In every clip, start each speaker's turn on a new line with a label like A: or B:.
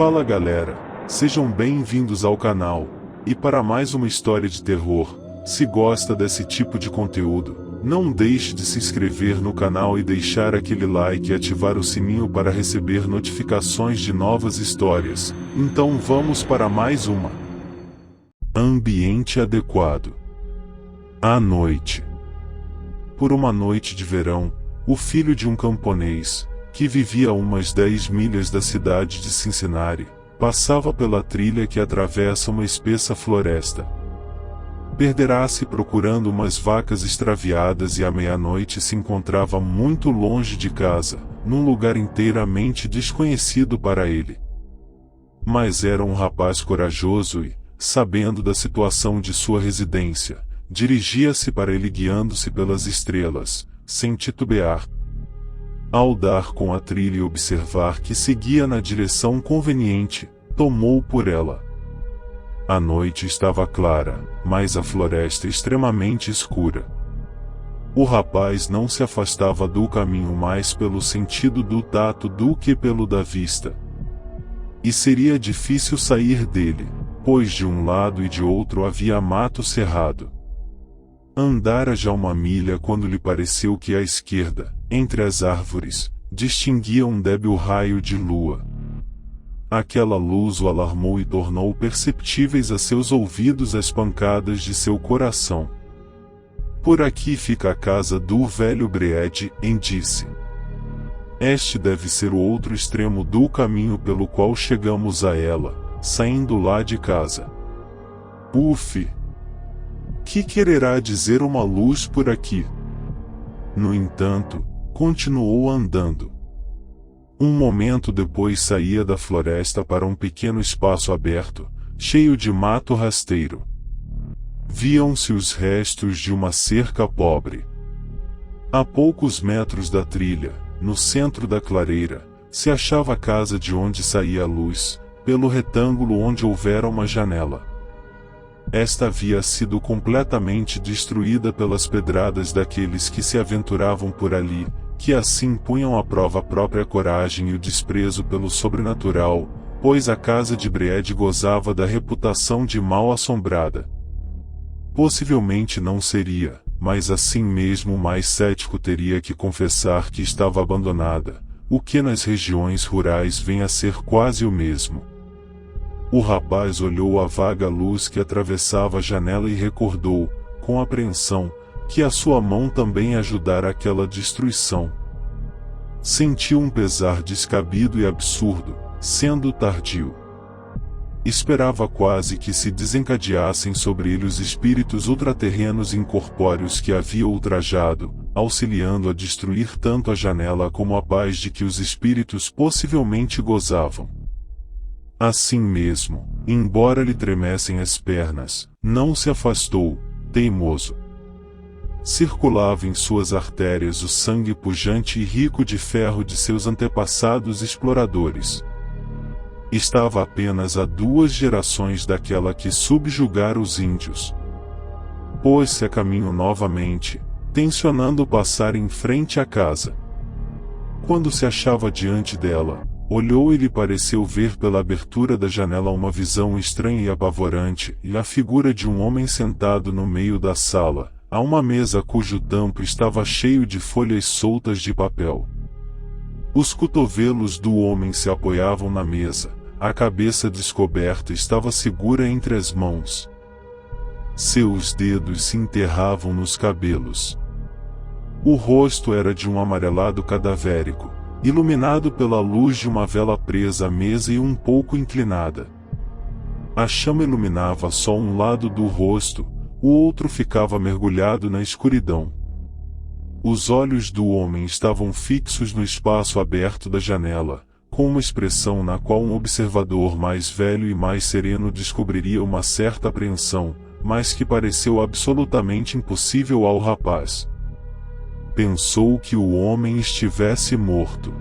A: Fala galera, sejam bem-vindos ao canal, e para mais uma história de terror. Se gosta desse tipo de conteúdo, não deixe de se inscrever no canal e deixar aquele like e ativar o sininho para receber notificações de novas histórias. Então vamos para mais uma. Ambiente adequado. À noite. Por uma noite de verão, o filho de um camponês, que vivia a umas 10 milhas da cidade de Cincinnati, passava pela trilha que atravessa uma espessa floresta. Perderá-se procurando umas vacas extraviadas e à meia-noite se encontrava muito longe de casa, num lugar inteiramente desconhecido para ele. Mas era um rapaz corajoso e, sabendo da situação de sua residência, dirigia-se para ele guiando-se pelas estrelas, sem titubear. Ao dar com a trilha e observar que seguia na direção conveniente, tomou por ela. A noite estava clara, mas a floresta extremamente escura. O rapaz não se afastava do caminho mais pelo sentido do tato do que pelo da vista. E seria difícil sair dele, pois de um lado e de outro havia mato cerrado. Andara já uma milha quando lhe pareceu que à esquerda, entre as árvores, distinguia um débil raio de lua. Aquela luz o alarmou e tornou perceptíveis a seus ouvidos as pancadas de seu coração. Por aqui fica a casa do velho Breed, disse. Este deve ser o outro extremo do caminho pelo qual chegamos a ela, saindo lá de casa. Uf! Que quererá dizer uma luz por aqui? No entanto, continuou andando. Um momento depois saía da floresta para um pequeno espaço aberto, cheio de mato rasteiro. Viam-se os restos de uma cerca pobre. A poucos metros da trilha, no centro da clareira, se achava a casa de onde saía a luz, pelo retângulo onde houvera uma janela. Esta havia sido completamente destruída pelas pedradas daqueles que se aventuravam por ali, que assim punham à prova a própria coragem e o desprezo pelo sobrenatural, pois a casa de Breed gozava da reputação de mal assombrada. Possivelmente não seria, mas assim mesmo o mais cético teria que confessar que estava abandonada, o que nas regiões rurais vem a ser quase o mesmo. O rapaz olhou a vaga luz que atravessava a janela e recordou, com apreensão, que a sua mão também ajudara aquela destruição. Sentiu um pesar descabido e absurdo, sendo tardio. Esperava quase que se desencadeassem sobre ele os espíritos ultraterrenos incorpóreos que havia ultrajado, auxiliando a destruir tanto a janela como a paz de que os espíritos possivelmente gozavam. Assim mesmo, embora lhe tremessem as pernas, não se afastou, teimoso. Circulava em suas artérias o sangue pujante e rico de ferro de seus antepassados exploradores. Estava apenas a 2 gerações daquela que subjugara os índios. Pôs-se a caminho novamente, tencionando passar em frente à casa. Quando se achava diante dela, olhou e lhe pareceu ver pela abertura da janela uma visão estranha e apavorante, e a figura de um homem sentado no meio da sala, a uma mesa cujo tampo estava cheio de folhas soltas de papel. Os cotovelos do homem se apoiavam na mesa, a cabeça descoberta estava segura entre as mãos. Seus dedos se enterravam nos cabelos. O rosto era de um amarelado cadavérico, iluminado pela luz de uma vela presa à mesa e um pouco inclinada. A chama iluminava só um lado do rosto, o outro ficava mergulhado na escuridão. Os olhos do homem estavam fixos no espaço aberto da janela, com uma expressão na qual um observador mais velho e mais sereno descobriria uma certa apreensão, mas que pareceu absolutamente impossível ao rapaz. Pensou que o homem estivesse morto.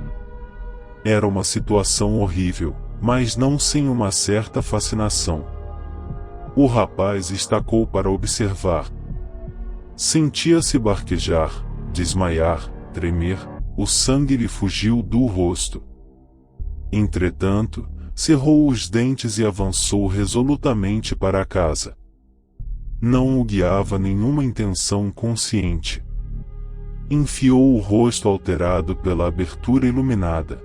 A: Era uma situação horrível, mas não sem uma certa fascinação. O rapaz estacou para observar. Sentia-se barquejar, desmaiar, tremer, o sangue lhe fugiu do rosto. Entretanto, cerrou os dentes e avançou resolutamente para a casa. Não o guiava nenhuma intenção consciente. Enfiou o rosto alterado pela abertura iluminada.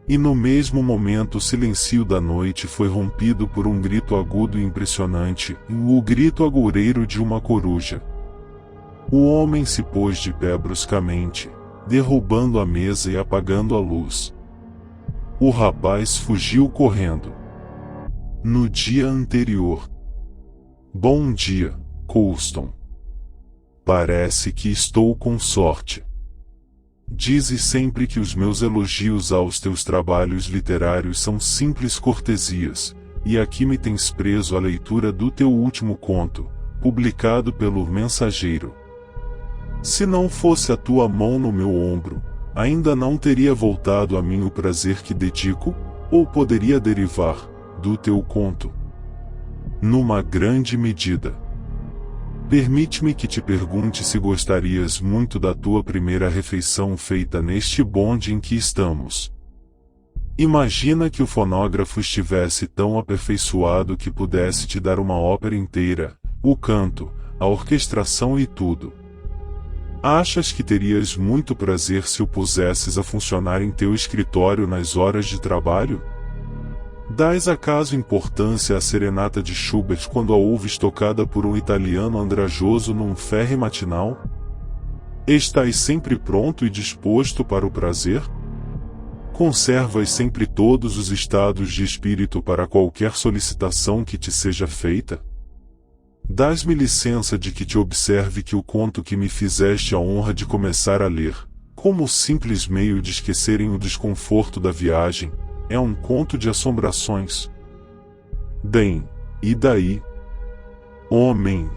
A: E no mesmo momento o silêncio da noite foi rompido por um grito agudo e impressionante, o grito agoureiro de uma coruja. O homem se pôs de pé bruscamente, derrubando a mesa e apagando a luz. O rapaz fugiu correndo. No dia anterior. Bom dia, Colston. Parece que estou com sorte. Dizes sempre que os meus elogios aos teus trabalhos literários são simples cortesias, e aqui me tens preso à leitura do teu último conto, publicado pelo Mensageiro. Se não fosse a tua mão no meu ombro, ainda não teria voltado a mim o prazer que dedico, ou poderia derivar, do teu conto. Numa grande medida. Permite-me que te pergunte se gostarias muito da tua primeira refeição feita neste bonde em que estamos. Imagina que o fonógrafo estivesse tão aperfeiçoado que pudesse te dar uma ópera inteira, o canto, a orquestração e tudo. Achas que terias muito prazer se o pusesses a funcionar em teu escritório nas horas de trabalho? Dás acaso importância à serenata de Schubert quando a ouves tocada por um italiano andrajoso num ferry matinal? Estás sempre pronto e disposto para o prazer? Conservas sempre todos os estados de espírito para qualquer solicitação que te seja feita? Dás-me licença de que te observe que o conto que me fizeste a honra de começar a ler, como simples meio de esquecerem o desconforto da viagem, é um conto de assombrações. Bem, e daí? Homem!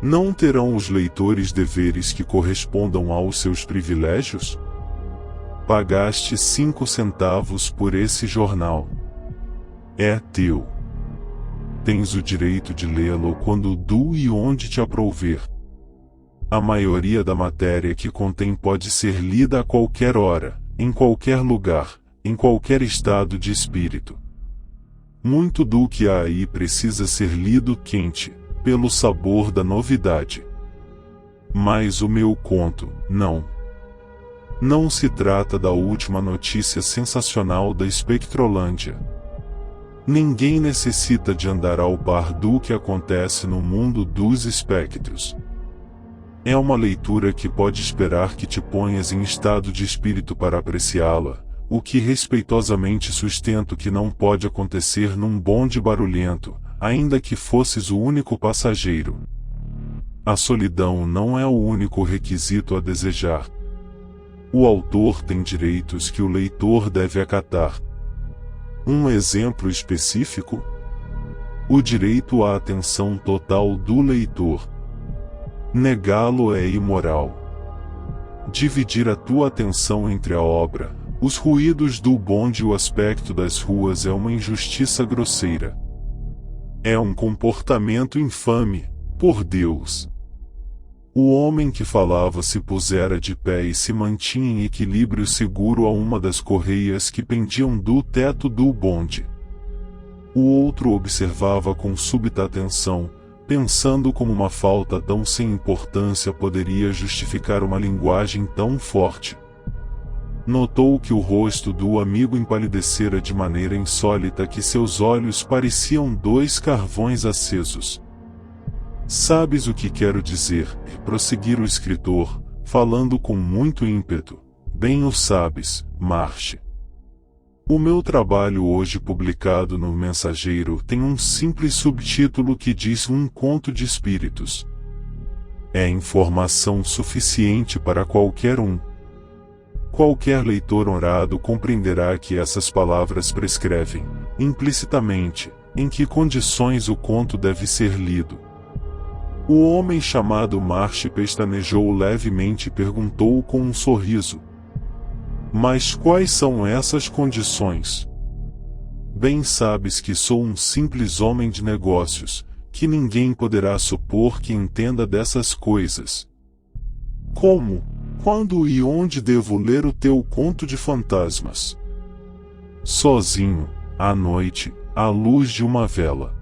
A: Não terão os leitores deveres que correspondam aos seus privilégios? Pagaste 5 centavos por esse jornal. É teu. Tens o direito de lê-lo quando e onde te aprouver. A maioria da matéria que contém pode ser lida a qualquer hora, em qualquer lugar, em qualquer estado de espírito. Muito do que há aí precisa ser lido quente, pelo sabor da novidade. Mas o meu conto, não. Não se trata da última notícia sensacional da Espectrolândia. Ninguém necessita de andar ao par do que acontece no mundo dos espectros. É uma leitura que pode esperar que te ponhas em estado de espírito para apreciá-la, o que respeitosamente sustento que não pode acontecer num bonde barulhento, ainda que fosses o único passageiro. A solidão não é o único requisito a desejar. O autor tem direitos que o leitor deve acatar. Um exemplo específico? O direito à atenção total do leitor. Negá-lo é imoral. Dividir a tua atenção entre a obra, os ruídos do bonde e o aspecto das ruas é uma injustiça grosseira. É um comportamento infame, por Deus. O homem que falava se pusera de pé e se mantinha em equilíbrio seguro a uma das correias que pendiam do teto do bonde. O outro observava com súbita atenção, pensando como uma falta tão sem importância poderia justificar uma linguagem tão forte. Notou que o rosto do amigo empalidecera de maneira insólita que seus olhos pareciam 2 carvões acesos. Sabes o que quero dizer, prosseguir o escritor, falando com muito ímpeto. Bem o sabes, Marche. O meu trabalho hoje publicado no Mensageiro tem um simples subtítulo que diz um conto de espíritos. É informação suficiente para qualquer um. Qualquer leitor honrado compreenderá que essas palavras prescrevem, implicitamente, em que condições o conto deve ser lido. O homem chamado Marche pestanejou levemente e perguntou com um sorriso. Mas quais são essas condições? Bem sabes que sou um simples homem de negócios, que ninguém poderá supor que entenda dessas coisas. Como, quando e onde devo ler o teu conto de fantasmas? sozinho, à noite, à luz de uma vela.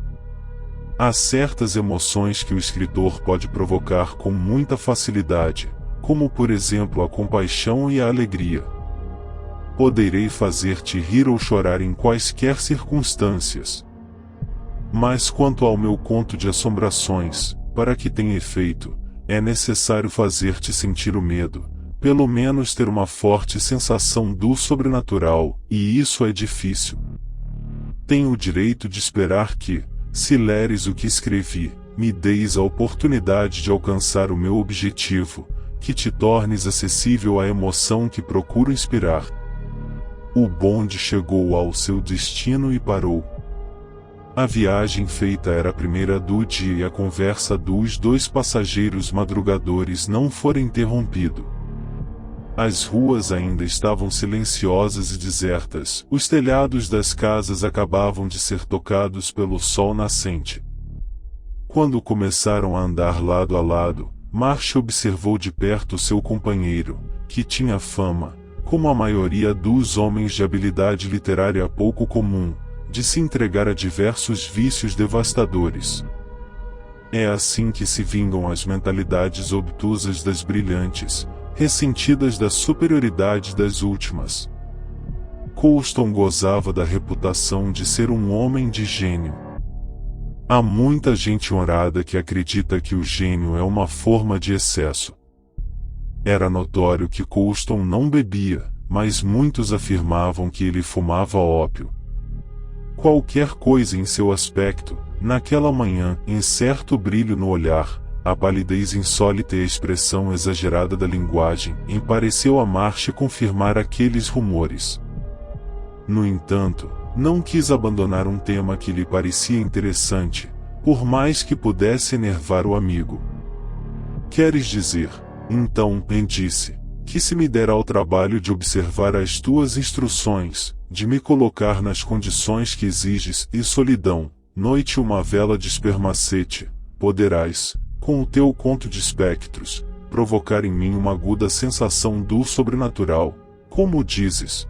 A: Há certas emoções que o escritor pode provocar com muita facilidade, como por exemplo a compaixão e a alegria. Poderei fazer-te rir ou chorar em quaisquer circunstâncias. Mas quanto ao meu conto de assombrações, para que tenha efeito, é necessário fazer-te sentir o medo, pelo menos ter uma forte sensação do sobrenatural, e isso é difícil. Tenho o direito de esperar que, se leres o que escrevi, me deis a oportunidade de alcançar o meu objetivo, que te tornes acessível à emoção que procuro inspirar. O bonde chegou ao seu destino e parou. A viagem feita era a primeira do dia e a conversa dos dois passageiros madrugadores não fora interrompida. As ruas ainda estavam silenciosas e desertas, os telhados das casas acabavam de ser tocados pelo sol nascente. Quando começaram a andar lado a lado, Marsh observou de perto seu companheiro, que tinha fama, como a maioria dos homens de habilidade literária pouco comum, de se entregar a diversos vícios devastadores. É assim que se vingam as mentalidades obtusas das brilhantes, ressentidas da superioridade das últimas. Colston gozava da reputação de ser um homem de gênio. Há muita gente honrada que acredita que o gênio é uma forma de excesso. Era notório que Colston não bebia, mas muitos afirmavam que ele fumava ópio. Qualquer coisa em seu aspecto, naquela manhã, em certo brilho no olhar, a palidez insólita e a expressão exagerada da linguagem, pareceu a Marsh confirmar aqueles rumores. No entanto, não quis abandonar um tema que lhe parecia interessante, por mais que pudesse enervar o amigo. Queres dizer, então, disse, que se me der ao trabalho de observar as tuas instruções, de me colocar nas condições que exiges, e solidão, noite uma vela de espermacete, poderás, com o teu conto de espectros, provocar em mim uma aguda sensação do sobrenatural, como dizes.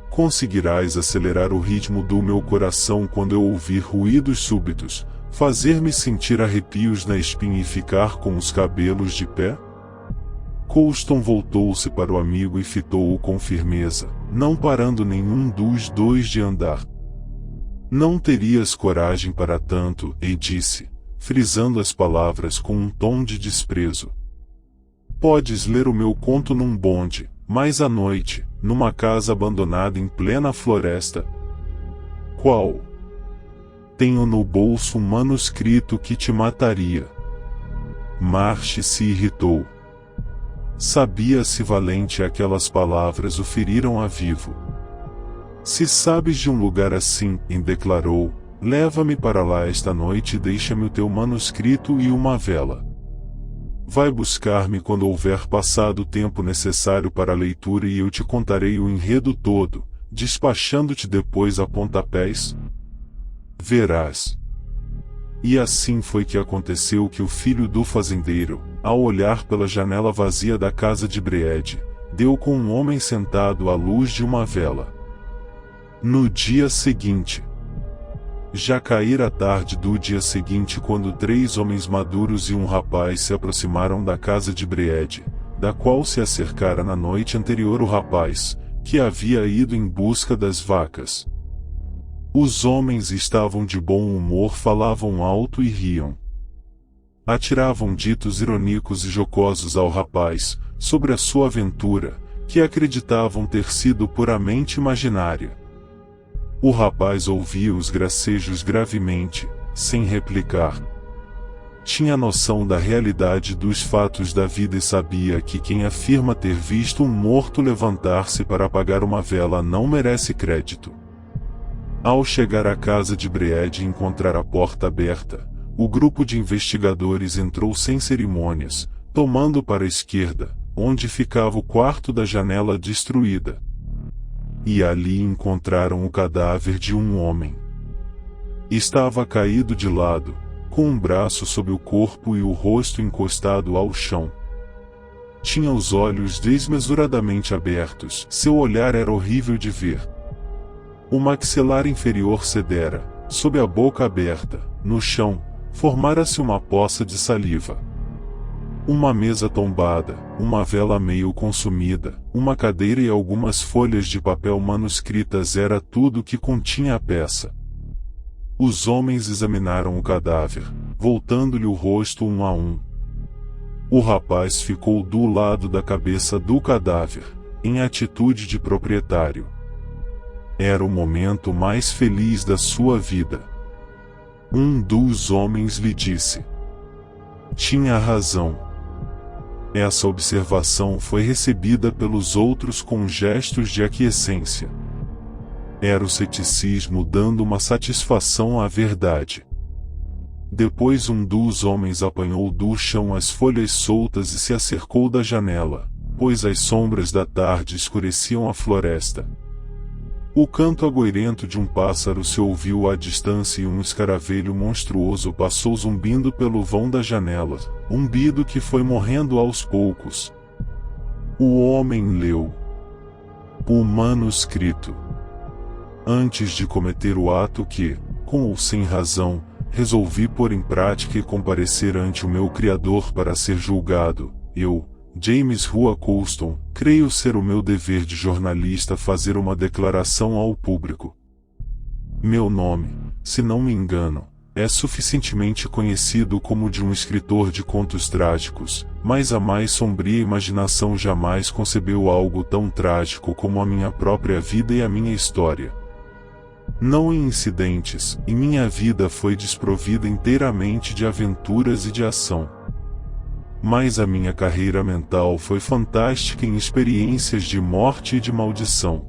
A: Conseguirás acelerar o ritmo do meu coração quando eu ouvir ruídos súbitos, fazer-me sentir arrepios na espinha e ficar com os cabelos de pé? Colston voltou-se para o amigo e fitou-o com firmeza, não parando nenhum dos dois de andar. Não terias coragem para tanto, e disse, frisando as palavras com um tom de desprezo. Podes ler o meu conto num bonde, mas à noite, numa casa abandonada em plena floresta. Qual? Tenho no bolso um manuscrito que te mataria. Marsh se irritou. Sabia-se valente aquelas palavras o feriram a vivo. Se sabes de um lugar assim, declarou, leva-me para lá esta noite e deixa-me o teu manuscrito e uma vela. Vai buscar-me quando houver passado o tempo necessário para a leitura e eu te contarei o enredo todo, despachando-te depois a pontapés. Verás. E assim foi que aconteceu que o filho do fazendeiro, ao olhar pela janela vazia da casa de Breed, deu com um homem sentado à luz de uma vela. No dia seguinte. Já caíra a tarde do dia seguinte quando 3 homens maduros e um rapaz se aproximaram da casa de Breed, da qual se acercara na noite anterior o rapaz, que havia ido em busca das vacas. Os homens estavam de bom humor, falavam alto e riam. Atiravam ditos irônicos e jocosos ao rapaz, sobre a sua aventura, que acreditavam ter sido puramente imaginária. O rapaz ouvia os gracejos gravemente, sem replicar. Tinha noção da realidade dos fatos da vida e sabia que quem afirma ter visto um morto levantar-se para apagar uma vela não merece crédito. Ao chegar à casa de Breed e encontrar a porta aberta, o grupo de investigadores entrou sem cerimônias, tomando para a esquerda, onde ficava o quarto da janela destruída. E ali encontraram o cadáver de um homem. Estava caído de lado, com um braço sob o corpo e o rosto encostado ao chão. Tinha os olhos desmesuradamente abertos, seu olhar era horrível de ver. O maxilar inferior cedera, sob a boca aberta, no chão, formara-se uma poça de saliva. Uma mesa tombada, uma vela meio consumida, uma cadeira e algumas folhas de papel manuscritas era tudo que continha a peça. Os homens examinaram o cadáver, voltando-lhe o rosto um a um. O rapaz ficou do lado da cabeça do cadáver, em atitude de proprietário. Era o momento mais feliz da sua vida. Um dos homens lhe disse: tinha razão. Essa observação foi recebida pelos outros com gestos de aquiescência. Era o ceticismo dando uma satisfação à verdade. Depois um dos homens apanhou do chão as folhas soltas e se acercou da janela, pois as sombras da tarde escureciam a floresta. O canto agoirento de um pássaro se ouviu à distância e um escaravelho monstruoso passou zumbindo pelo vão da janela, zumbido que foi morrendo aos poucos. O homem leu o manuscrito. Antes de cometer o ato que, com ou sem razão, resolvi pôr em prática e comparecer ante o meu Criador para ser julgado, eu, James Rua Colston, creio ser o meu dever de jornalista fazer uma declaração ao público. Meu nome, se não me engano, é suficientemente conhecido como de um escritor de contos trágicos, mas a mais sombria imaginação jamais concebeu algo tão trágico como a minha própria vida e a minha história. Não em incidentes, e minha vida foi desprovida inteiramente de aventuras e de ação. Mas a minha carreira mental foi fantástica em experiências de morte e de maldição.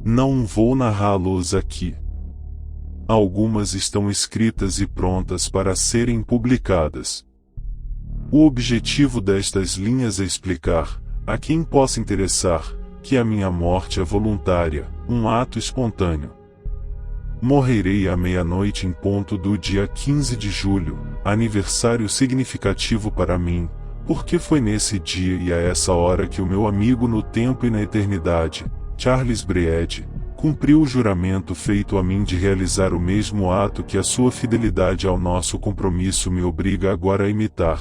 A: Não vou narrá-los aqui. Algumas estão escritas e prontas para serem publicadas. O objetivo destas linhas é explicar, a quem possa interessar, que a minha morte é voluntária, um ato espontâneo. Morrerei à meia-noite em ponto do dia 15 de julho, aniversário significativo para mim, porque foi nesse dia e a essa hora que o meu amigo no tempo e na eternidade, Charles Breed, cumpriu o juramento feito a mim de realizar o mesmo ato que a sua fidelidade ao nosso compromisso me obriga agora a imitar.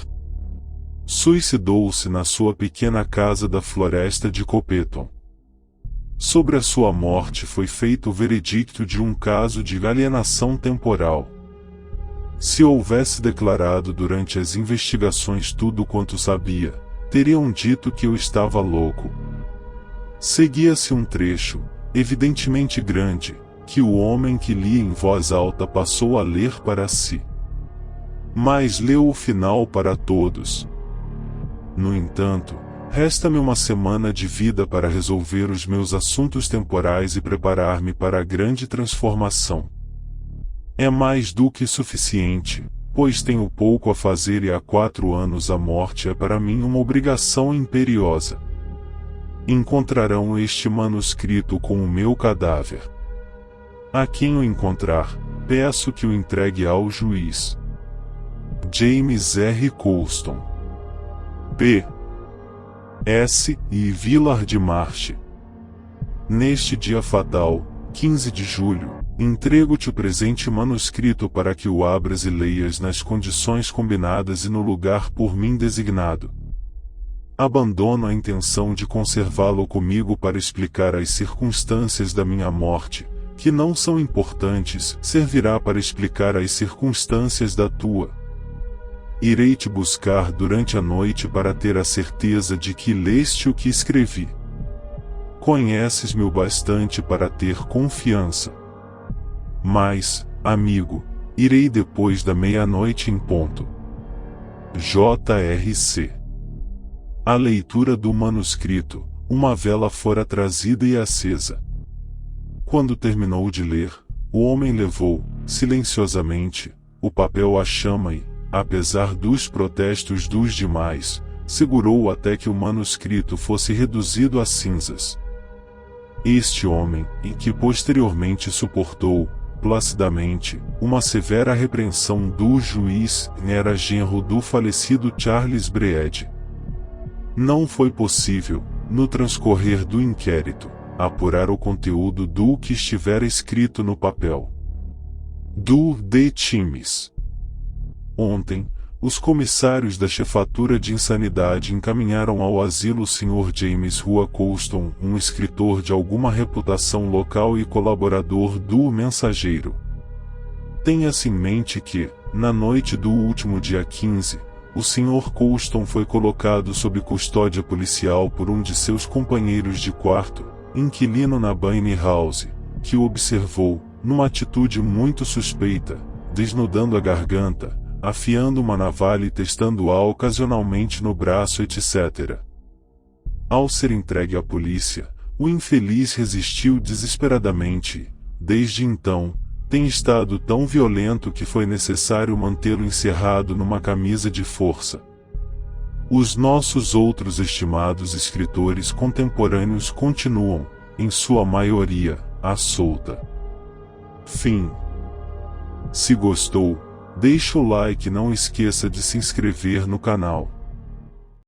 A: Suicidou-se na sua pequena casa da floresta de Coppeton. Sobre a sua morte foi feito o veredicto de um caso de alienação temporal. Se houvesse declarado durante as investigações tudo quanto sabia, teriam dito que eu estava louco. Seguia-se um trecho, evidentemente grande, que o homem que lia em voz alta passou a ler para si. Mas leu o final para todos. No entanto, resta-me uma semana de vida para resolver os meus assuntos temporais e preparar-me para a grande transformação. É mais do que suficiente, pois tenho pouco a fazer e há 4 anos a morte é para mim uma obrigação imperiosa. Encontrarão este manuscrito com o meu cadáver. A quem o encontrar, peço que o entregue ao juiz. James R. Colston. P. S. e Villard Marsh. Neste dia fatal, 15 de julho, entrego-te o presente manuscrito para que o abras e leias nas condições combinadas e no lugar por mim designado. Abandono a intenção de conservá-lo comigo para explicar as circunstâncias da minha morte, que não são importantes, servirá para explicar as circunstâncias da tua. Irei te buscar durante a noite para ter a certeza de que leste o que escrevi. Conheces-me o bastante para ter confiança. Mas, amigo, irei depois da meia-noite em ponto. J.R.C. A leitura do manuscrito, uma vela fora trazida e acesa. Quando terminou de ler, o homem levou, silenciosamente, o papel à chama e, apesar dos protestos dos demais, segurou até que o manuscrito fosse reduzido a cinzas. Este homem, e que posteriormente suportou, placidamente, uma severa repreensão do juiz, era genro do falecido Charles Breed. Não foi possível, no transcorrer do inquérito, apurar o conteúdo do que estivera escrito no papel. Do The Times. Ontem, os comissários da Chefatura de Insanidade encaminharam ao asilo o Sr. James Rua Colston, um escritor de alguma reputação local e colaborador do Mensageiro. Tenha-se em mente que, na noite do último dia 15, o Sr. Colston foi colocado sob custódia policial por um de seus companheiros de quarto, inquilino na Bainey House, que o observou, numa atitude muito suspeita, desnudando a garganta, afiando uma navalha e testando-a ocasionalmente no braço, etc. Ao ser entregue à polícia, o infeliz resistiu desesperadamente e, desde então, tem estado tão violento que foi necessário mantê-lo encerrado numa camisa de força. Os nossos outros estimados escritores contemporâneos continuam, em sua maioria, à solta. Fim. Se gostou, deixa o like e não esqueça de se inscrever no canal.